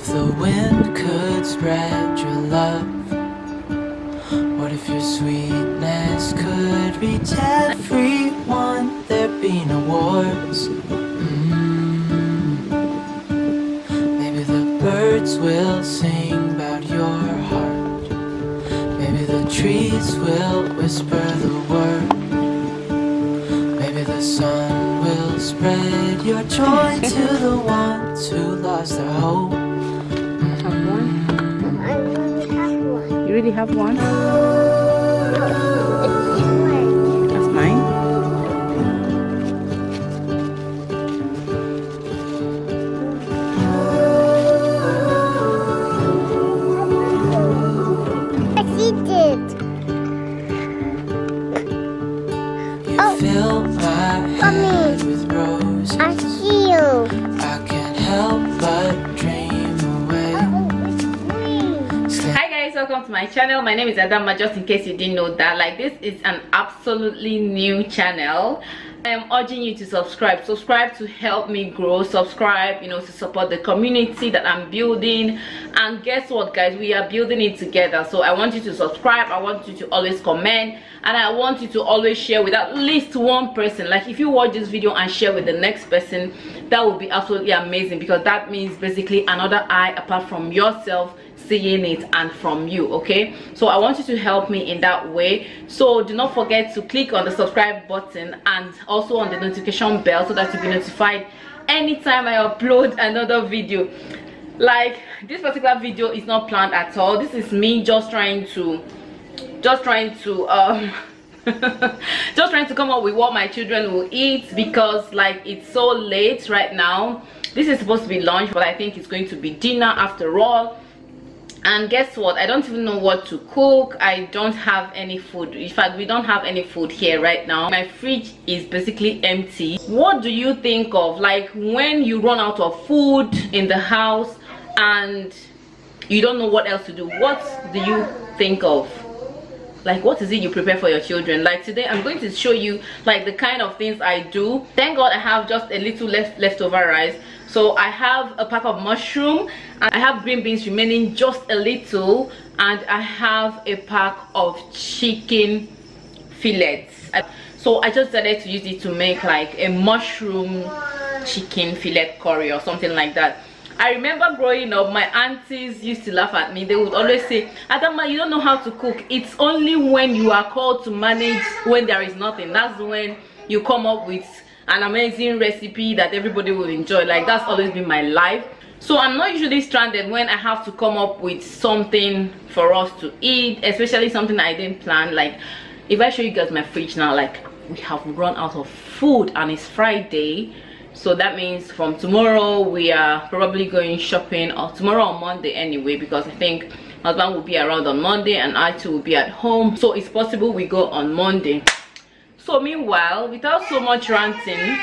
if the wind could spread your love? What if your sweetness could reach everyone? There'd be no wars. Maybe the birds will sing about your heart. Maybe the trees will whisper the word. Maybe the sun will spread your joy to the ones who lost their hope. Have one? I already have one. You really have one? It's yours. That's mine. Yes, he did. You fill my head with roses. I see you. I can't help but dream away. Hi guys, welcome to my channel. My name is Adamma, just in case you didn't know that. Like, this is an absolutely new channel. I am urging you to subscribe to help me grow. Subscribe, you know, to support the community that I'm building. And guess what, guys, we are building it together. So I want you to subscribe, I want you to always comment, and I want you to always share with at least one person. Like, if you watch this video and share with the next person, that would be absolutely amazing, because that means basically another eye apart from yourself seeing it and from you. Okay, so I want you to help me in that way. So do not forget to click on the subscribe button and also on the notification bell, so that you'll be notified anytime I upload another video. Like, this particular video is not planned at all. This is me just trying to just trying to come up with what my children will eat, because like it's so late right now. This is supposed to be lunch, but I think it's going to be dinner after all. And guess what, I don't even know what to cook. I don't have any food. In fact, we don't have any food here right now. My fridge is basically empty. What do you think of, like, when you run out of food in the house and you don't know what else to do? What do you think of? Like, what is it you prepare for your children? Like, today I'm going to show you like the kind of things I do. Thank God I have just a little leftover rice. So I have a pack of mushroom, and I have green beans remaining, just a little, and I have a pack of chicken fillets. So I just decided to use it to make like a mushroom chicken fillet curry or something like that. I remember growing up, my aunties used to laugh at me. They would always say, Adamma, you don't know how to cook. It's only when you are called to manage, when there is nothing, that's when you come up with an amazing recipe that everybody will enjoy. Like, that's always been my life. So I'm not usually stranded when I have to come up with something for us to eat, especially something I didn't plan. Like, if I show you guys my fridge now, like, we have run out of food, and it's Friday. So that means from tomorrow we are probably going shopping, or tomorrow on Monday anyway, because I think my husband will be around on Monday and I too will be at home. So it's possible we go on Monday. So meanwhile, without so much ranting,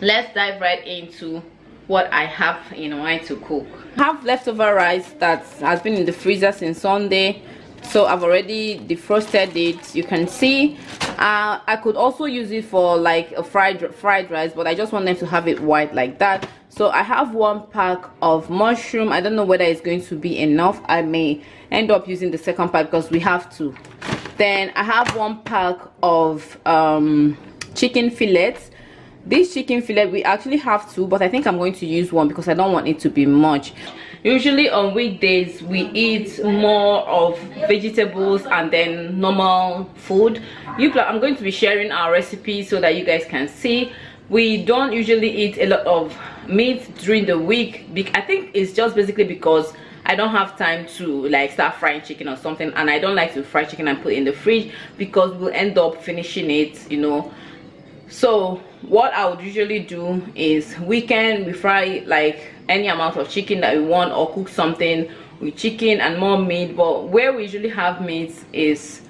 let's dive right into what I have in mind to cook. I have leftover rice that has been in the freezer since Sunday. So I've already defrosted it. You can see I could also use it for like a fried rice, but I just want them to have it white like that. So I have one pack of mushroom. I don't know whether it's going to be enough. I may end up using the second pack because we have to. Then I have one pack of chicken fillets. This chicken fillet, we actually have two, but I think I'm going to use one because I don't want it to be much. Usually on weekdays we eat more of vegetables and then normal food. I'm going to be sharing our recipe so that you guys can see. We don't usually eat a lot of meat during the week. I think it's just basically because I don't have time to like start frying chicken or something, and I don't like to fry chicken and put it in the fridge because we'll end up finishing it, you know. So what I would usually do is weekend we fry like any amount of chicken that we want, or cook something with chicken and more meat. But where we usually have meat is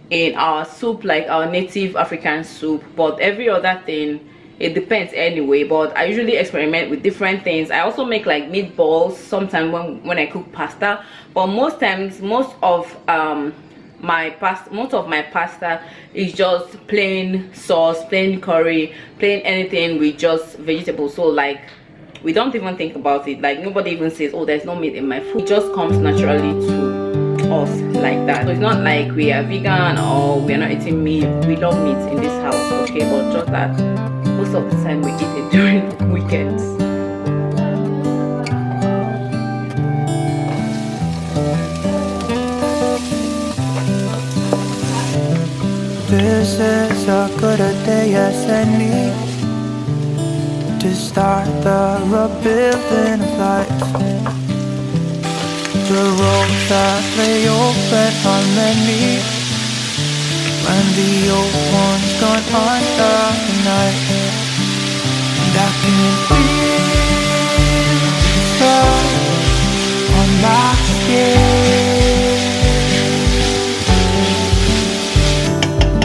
in our soup, like our native African soup. But every other thing, it depends anyway. But I usually experiment with different things. I also make like meatballs sometimes when I cook pasta, but most times most of my pasta is just plain sauce, plain curry, plain anything with just vegetables. So like we don't even think about it. Like nobody even says, oh, there's no meat in my food. It just comes naturally to us like that. So it's not like we are vegan or we are not eating meat. We love meat in this house, okay, but just that most of the time we eat it during weekends. This is as good a day as any to start the rebuilding of life. The roads that lay open are many when the old one's gone under the night. And I can feel the sun on my skin,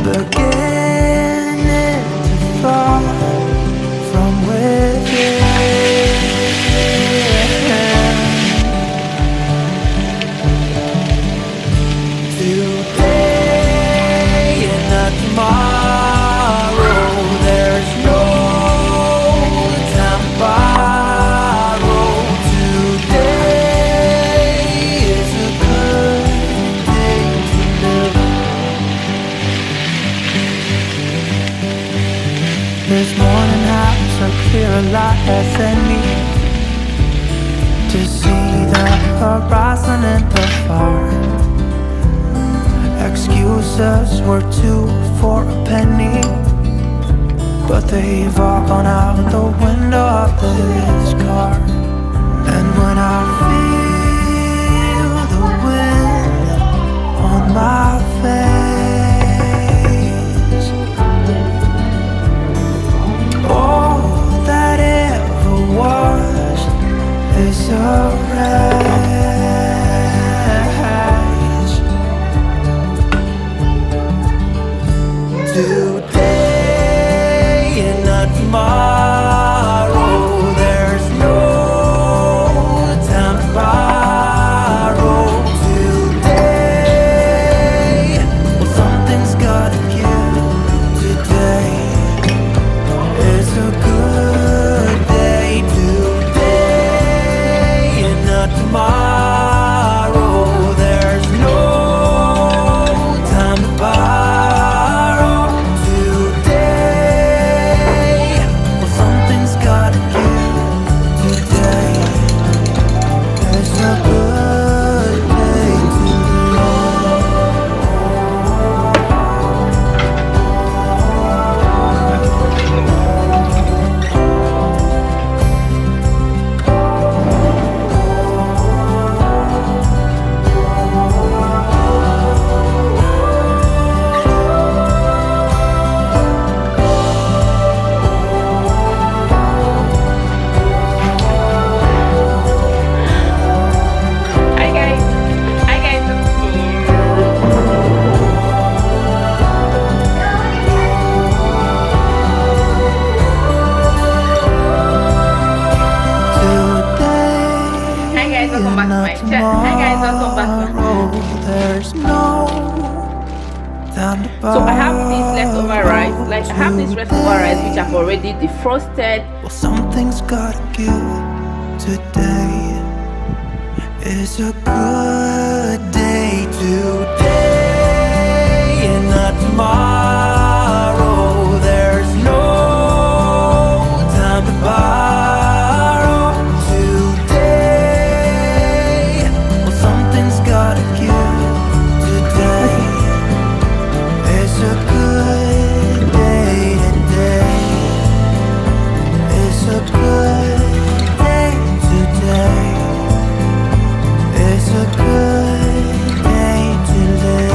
beginning to fall from within. This morning has a clearer light as any to see the horizon and the far. Excuses were 2 for a penny, but they've all gone out the window of this car. And when I feel the wind on my face, all that ever was is a wreck. Today and not tomorrow, there's no time to borrow. Today, well, something's gotta give. Today is a good day. Today and not tomorrow, there's no time to borrow. So I have this leftover rice, like I have this leftover rice which I've already defrosted. Well, something's gotta give. Today is a good day. Today and not tomorrow, there's no time to borrow. Today, well, something's gotta give. Today is a good day. Today is a good day. Today is a good day to live.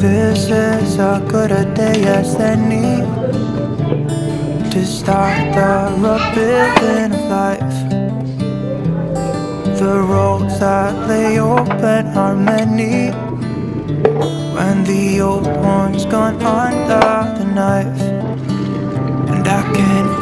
This is as good a day as any to start the rebuilding of life. The road walls that lay open are many. When the old one's gone under the knife, and I can